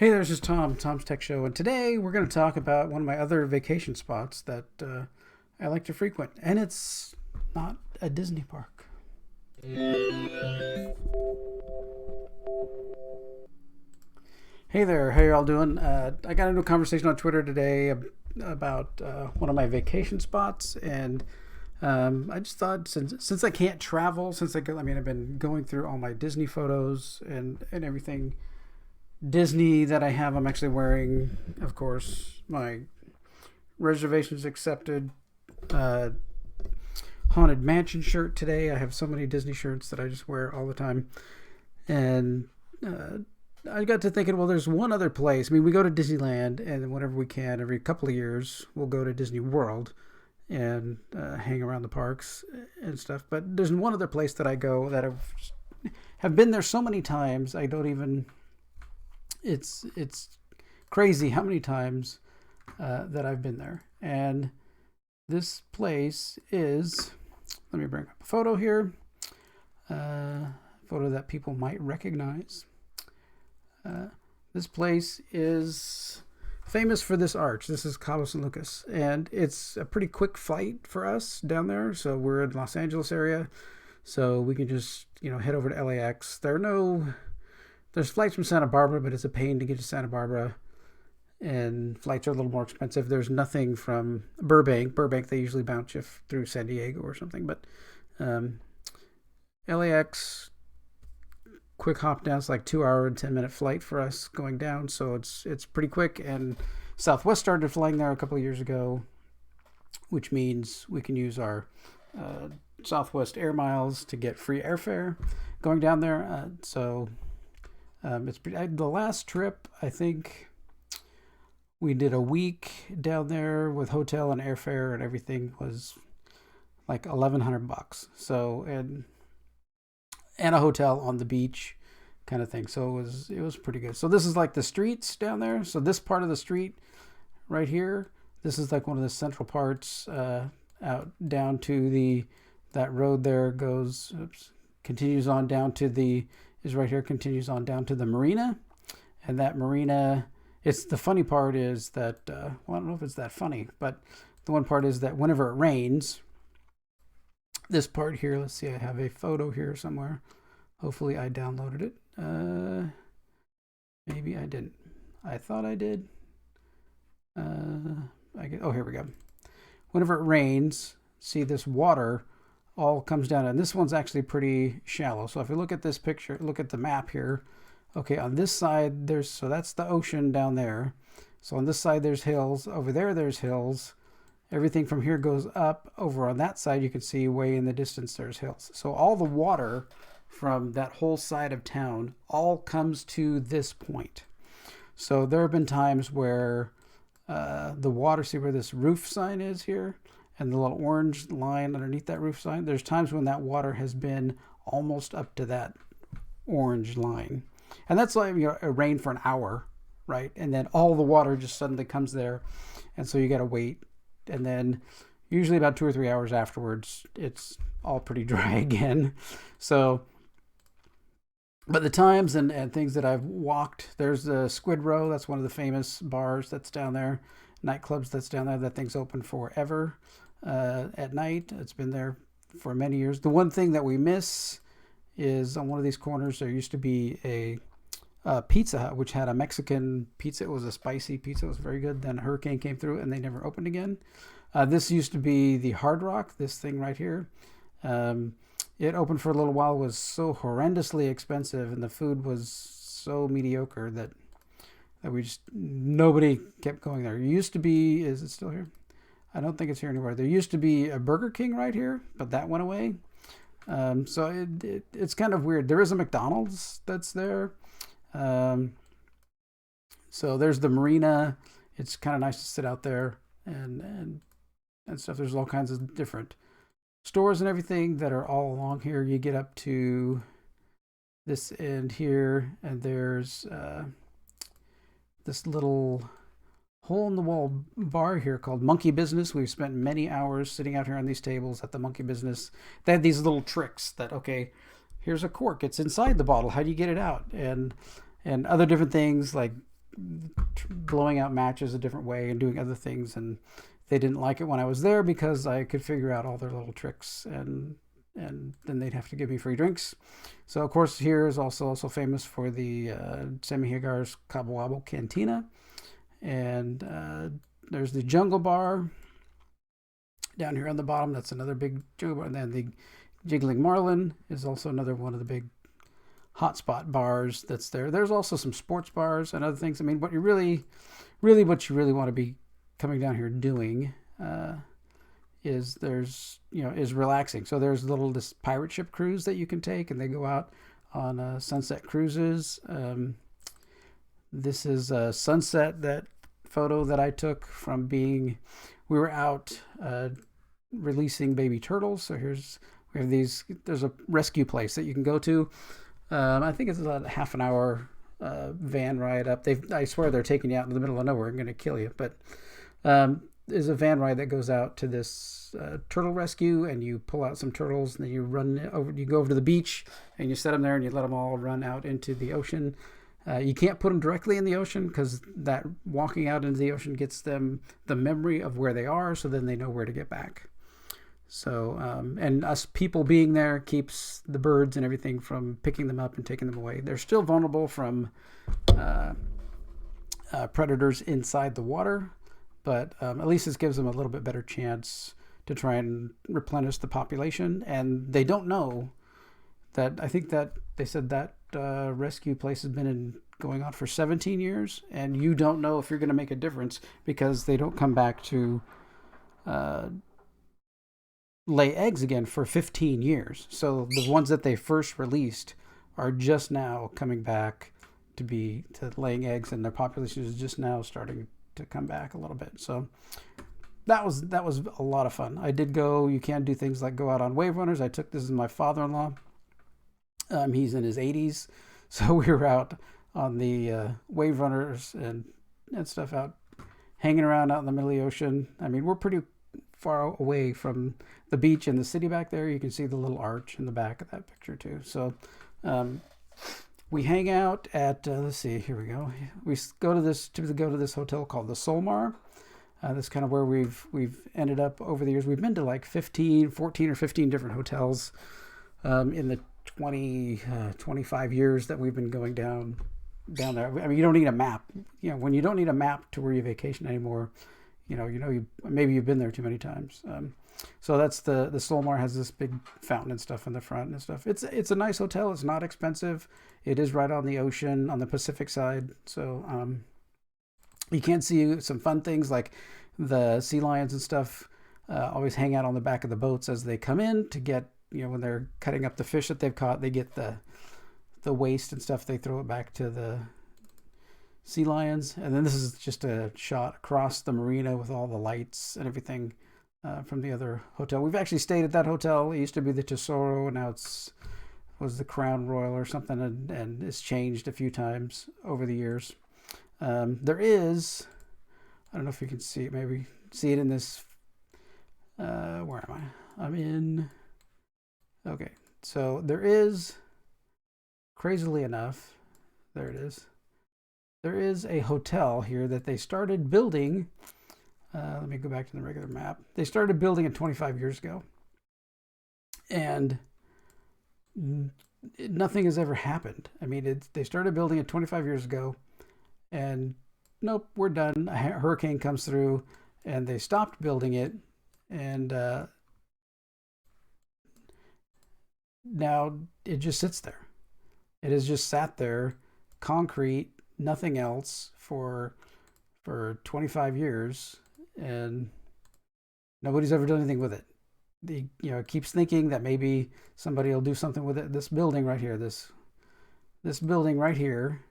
Hey, there's just Tom's Tech Show, and today we're going to talk about one of my other vacation spots that I like to frequent, and it's not a Disney park. Hey there, how y'all doing? I got into a conversation on Twitter today about one of my vacation spots, and I just thought since I can't travel, I've been going through all my Disney photos and everything Disney that I have. I'm actually wearing, of course, my reservations accepted uh, Haunted Mansion shirt today. I have so many Disney shirts that I just wear all the time. And I got to thinking, well, there's one other place. I mean, we go to Disneyland, and whenever we can, every couple of years, we'll go to Disney World and hang around the parks and stuff. But there's one other place that I go that have been there so many times, I don't even. It's crazy how many times that I've been there. And this place is, let me bring up a photo here, photo that people might recognize. This place is famous for this arch. This is Cabo San Lucas, and it's a pretty quick flight for us down there. So we're in Los Angeles area, so we can just head over to LAX. There's flights from Santa Barbara, but it's a pain to get to Santa Barbara, and flights are a little more expensive. There's nothing from Burbank. They usually bounce you through San Diego or something, but LAX, quick hop down. It's like 2 hour and 10 minute flight for us going down, so it's pretty quick. And Southwest started flying there a couple of years ago, which means we can use our Southwest Air Miles to get free airfare going down there. The last trip, I think we did a week down there with hotel and airfare and everything, was like $1,100. So and a hotel on the beach kind of thing. So it was pretty good. So this is like the streets down there. So this part of the street right here, this is like one of the central parts out down to that road there continues on down to continues on down to the marina. And that marina, the funny part is that, well, I don't know if it's that funny, but the one part is that whenever it rains, this part here, let's see, I have a photo here somewhere. Hopefully I downloaded it. Maybe I didn't. I thought I did. Here we go. Whenever it rains, see this water all comes down, and this one's actually pretty shallow. So if you look at this picture, look at the map here. Okay, on this side so that's the ocean down there. So on this side there's hills, over there's hills. Everything from here goes up. Over on that side you can see way in the distance there's hills. So all the water from that whole side of town all comes to this point. So there have been times where the water, see where this roof sign is here, and the little orange line underneath that roof sign, there's times when that water has been almost up to that orange line. And that's like it rained for an hour, right? And then all the water just suddenly comes there. And so you got to wait. And then usually about 2 or 3 hours afterwards, it's all pretty dry again. So, but the times and things that I've walked, there's the Squid Row. That's one of the famous bars that's down there, nightclubs that's down there. That thing's open forever at night. It's been there for many years. The one thing that we miss is on one of these corners, there used to be a Pizza Hut, which had a Mexican pizza. It was a spicy pizza. It was very good. Then a hurricane came through and they never opened again. This used to be the Hard Rock, this thing right here. It opened for a little while, was so horrendously expensive, and the food was so mediocre that nobody kept going there. It used to be, is it still here? I don't think it's here anymore. There used to be a Burger King right here, but that went away. So it's kind of weird. There is a McDonald's that's there. So there's the marina. It's kind of nice to sit out there and stuff. There's all kinds of different stores and everything that are all along here. You get up to this end here, and there's this little hole-in-the-wall bar here called Monkey Business. We've spent many hours sitting out here on these tables at the Monkey Business. They had these little tricks that, okay, here's a cork. It's inside the bottle. How do you get it out? And other different things like blowing out matches a different way and doing other things, and they didn't like it when I was there because I could figure out all their little tricks, and then they'd have to give me free drinks. So of course here is also famous for the Sammy Hagar's Cabo Wabo Cantina, and there's the Jungle Bar down here on the bottom. That's another big jungle bar. And then the Jiggling Marlin is also another one of the big hotspot bars that's there. There's also some sports bars and other things. I mean, what you really want to be coming down here doing is relaxing. So there's this pirate ship cruise that you can take, and they go out on sunset cruises. This is a sunset, that photo that I took from we were out releasing baby turtles. So we have these, there's a rescue place that you can go to. I think it's about a half an hour van ride up. I swear they're taking you out in the middle of nowhere and going to kill you. But there's a van ride that goes out to this turtle rescue, and you pull out some turtles, and then you go over to the beach, and you set them there, and you let them all run out into the ocean. You can't put them directly in the ocean because that walking out into the ocean gets them the memory of where they are, so then they know where to get back. So, and us people being there keeps the birds and everything from picking them up and taking them away. They're still vulnerable from predators inside the water, but at least this gives them a little bit better chance to try and replenish the population. And they don't know that, I think that they said that rescue place has been going on for 17 years, and you don't know if you're going to make a difference because they don't come back to lay eggs again for 15 years. So the ones that they first released are just now coming back to laying eggs, and their population is just now starting to come back a little bit. So that was a lot of fun. I did go. You can do things like go out on wave runners. This is my father-in-law. He's in his 80s, so we were out on the wave runners and stuff, out hanging around out in the middle of the ocean. I mean, we're pretty far away from the beach and the city back there. You can see the little arch in the back of that picture too. So we hang out at let's see, here we go. We go to this hotel called the Solmar. That's kind of where we've ended up over the years. We've been to like 14 or 15 different hotels in the 25 years that we've been going down there. I mean, you don't need a map. When you don't need a map to where you vacation anymore, maybe you've been there too many times. So that's the Solmar has this big fountain and stuff in the front and stuff. It's a nice hotel. It's not expensive. It is right on the ocean on the Pacific side. So you can see some fun things like the sea lions and stuff. Always hang out on the back of the boats as they come in to get, when they're cutting up the fish that they've caught, they get the waste and stuff. They throw it back to the sea lions. And then this is just a shot across the marina with all the lights and everything from the other hotel. We've actually stayed at that hotel. It used to be the Tesoro, and now was the Crown Royal or something, and it's changed a few times over the years. There is, I don't know if you can see it, maybe see it in this, where am I? I'm in, okay. So there is, crazily enough, there it is. There is a hotel here that they started building. Let me go back to the regular map. They started building it 25 years ago. And nothing has ever happened. I mean, they started building it 25 years ago. And nope, we're done. A hurricane comes through, and they stopped building it. And now it just sits there. It has just sat there, concrete, nothing else for 25 years, and nobody's ever done anything with it. It keeps thinking that maybe somebody will do something with it. This building right here, this building right here,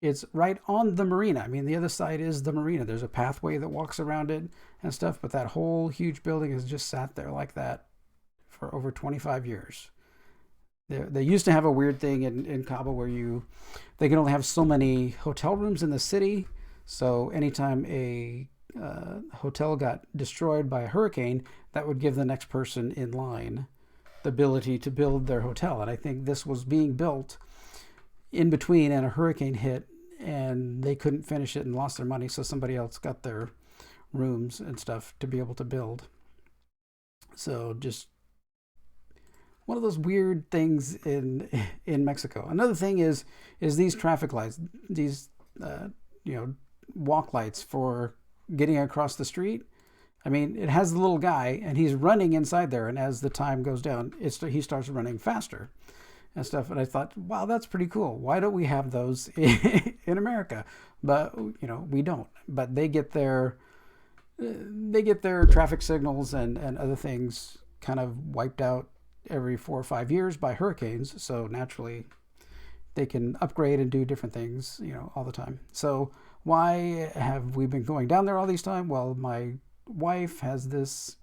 it's right on the marina. I mean, the other side is the marina. There's a pathway that walks around it and stuff, but that whole huge building has just sat there like that for over 25 years. They used to have a weird thing in Cabo where they can only have so many hotel rooms in the city. So anytime a hotel got destroyed by a hurricane, that would give the next person in line the ability to build their hotel. And I think this was being built in between, and a hurricane hit, and they couldn't finish it and lost their money, so somebody else got their rooms and stuff to be able to build. So just one of those weird things in Mexico. Another thing is these traffic lights, these walk lights for getting across the street. I mean, it has the little guy, and he's running inside there, and as the time goes down, he starts running faster and stuff. And I thought, wow, that's pretty cool. Why don't we have those in America? But we don't. But they get their traffic signals and other things kind of wiped out every 4 or 5 years by hurricanes. So naturally, they can upgrade and do different things, all the time. So why have we been going down there all these time? Well, my wife has this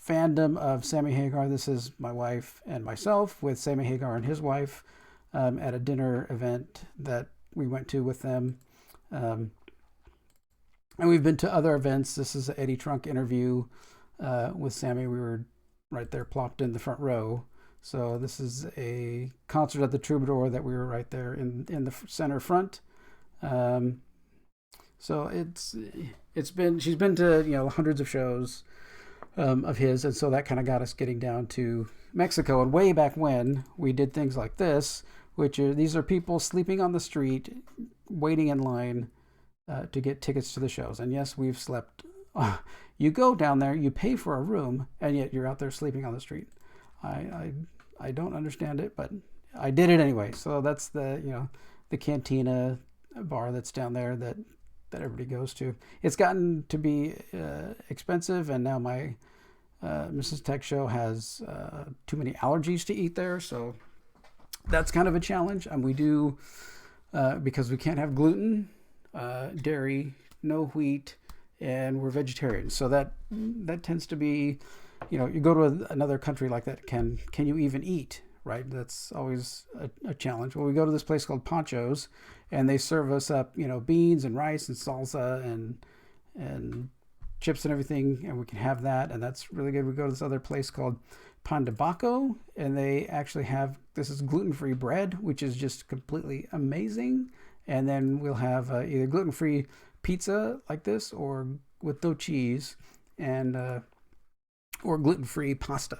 fandom of Sammy Hagar. This is my wife and myself with Sammy Hagar and his wife at a dinner event that we went to with them. And we've been to other events. This is an Eddie Trunk interview with Sammy. We were right there plopped in the front row. So this is a concert at the Troubadour that we were right there in the center front. So she's been to hundreds of shows of his, and so that kind of got us getting down to Mexico. And way back when we did things like this, these are people sleeping on the street, waiting in line to get tickets to the shows. And yes, we've slept. You go down there, you pay for a room, and yet you're out there sleeping on the street. I don't understand it, but I did it anyway. So that's the cantina bar that's down there that everybody goes to. It's gotten to be expensive, and now my Mrs. Tech Show has too many allergies to eat there, so that's kind of a challenge. And we do because we can't have gluten, dairy, no wheat, and we're vegetarians. So that tends to be, you go to another country like that, can you even eat, right? That's always a challenge. Well, we go to this place called Pancho's, and they serve us up, beans and rice and salsa and chips and everything, and we can have that, and that's really good. We go to this other place called Pan de Baco, and they actually have, this is gluten-free bread, which is just completely amazing. And then we'll have either gluten-free pizza like this, or with no cheese, and or gluten-free pasta,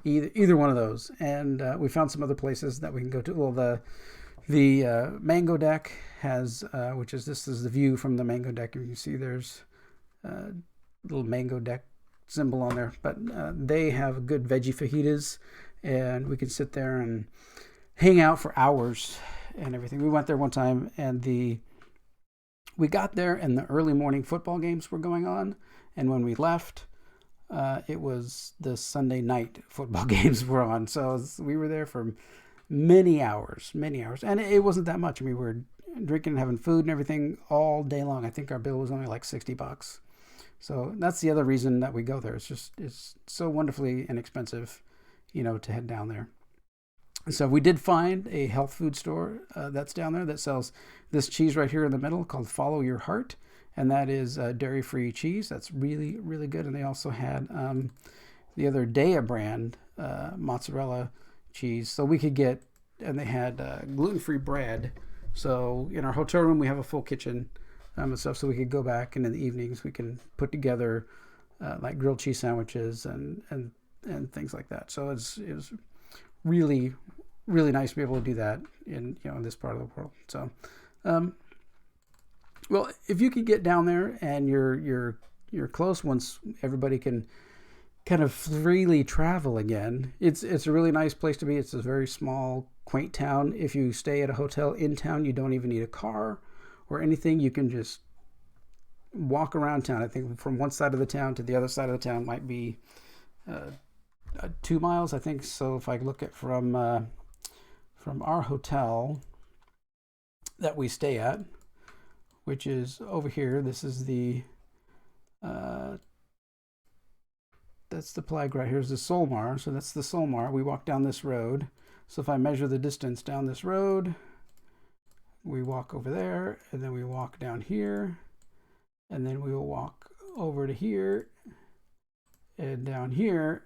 either one of those. And we found some other places that we can go to. Well, the Mango Deck has, this is the view from the Mango Deck. You can see there's a little Mango Deck symbol on there, but they have good veggie fajitas, and we can sit there and hang out for hours and everything. We went there one time, and we got there and the early morning football games were going on, and when we left, it was the Sunday night football games were on. So we were there for many hours, and it wasn't that much. I mean, we were drinking and having food and everything all day long. I think our bill was only like $60. So that's the other reason that we go there. It's so wonderfully inexpensive, to head down there. So we did find a health food store that's down there that sells this cheese right here in the middle called Follow Your Heart. And that is dairy-free cheese. That's really, really good. And they also had the other Dea brand mozzarella cheese. So we could get, and they had gluten-free bread. So in our hotel room, we have a full kitchen and stuff. So we could go back, and in the evenings, we can put together like grilled cheese sandwiches and things like that. So it was really, really nice to be able to do that in this part of the world. So, well, if you could get down there and you're close, once everybody can kind of freely travel again, it's a really nice place to be. It's a very small, quaint town. If you stay at a hotel in town, you don't even need a car or anything. You can just walk around town. I think from one side of the town to the other side of the town might be 2 miles, I think. So if I look at from our hotel that we stay at, which is over here, this is that's the flag right here is the Solmar. So that's the Solmar. We walk down this road. So if I measure the distance down this road, we walk over there, and then we walk down here, and then we will walk over to here and down here.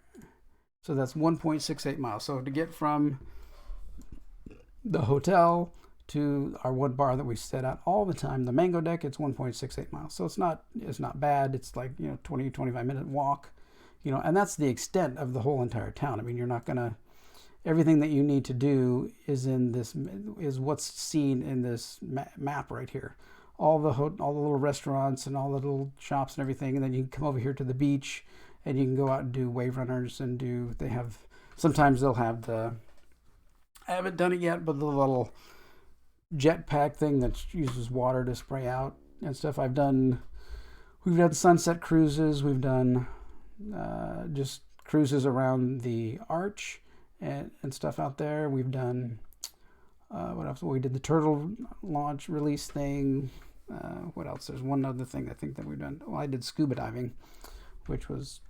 So that's 1.68 miles. So to get from the hotel to our one bar that we sit at all the time, the Mango Deck, it's 1.68 miles. So it's not bad. It's like, 20, 25-minute walk, and that's the extent of the whole entire town. I mean, you're not going to, everything that you need to do is what's seen in this map right here. All the little restaurants and all the little shops and everything. And then you can come over here to the beach and you can go out and do wave runners and sometimes they'll have I haven't done it yet, but the little jetpack thing that uses water to spray out and stuff. We've done sunset cruises. We've done just cruises around the arch and stuff out there. We've done what else? We did the turtle launch release thing. What else? There's one other thing I think that we've done. Well, I did scuba diving, which was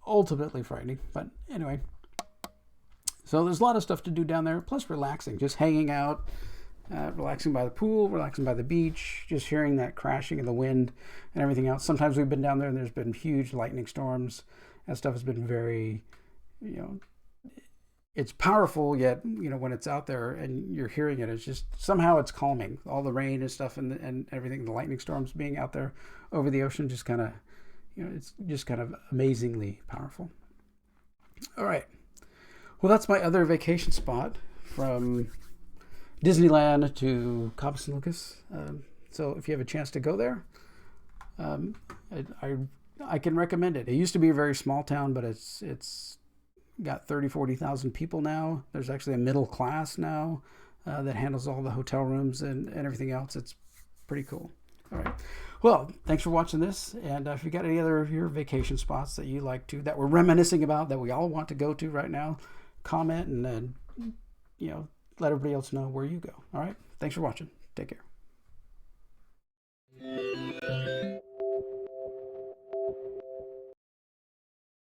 ultimately frightening, but anyway. So there's a lot of stuff to do down there, plus relaxing, just hanging out, relaxing by the pool, relaxing by the beach, just hearing that crashing of the wind and everything else. Sometimes we've been down there and there's been huge lightning storms and stuff has been very, it's powerful, yet, when it's out there and you're hearing it, it's just, somehow it's calming. All the rain and stuff and everything, the lightning storms being out there over the ocean, just kind of, it's just kind of amazingly powerful. All right. Well, that's my other vacation spot, from Disneyland to Cabo San Lucas. So if you have a chance to go there, I can recommend it. It used to be a very small town, but it's got 40,000 people now. There's actually a middle class now that handles all the hotel rooms and everything else. It's pretty cool. All right. Well, thanks for watching this. And if you got any other of your vacation spots that you like to, that we're reminiscing about, that we all want to go to right now, comment and let everybody else know where you go. All right. Thanks for watching. Take care.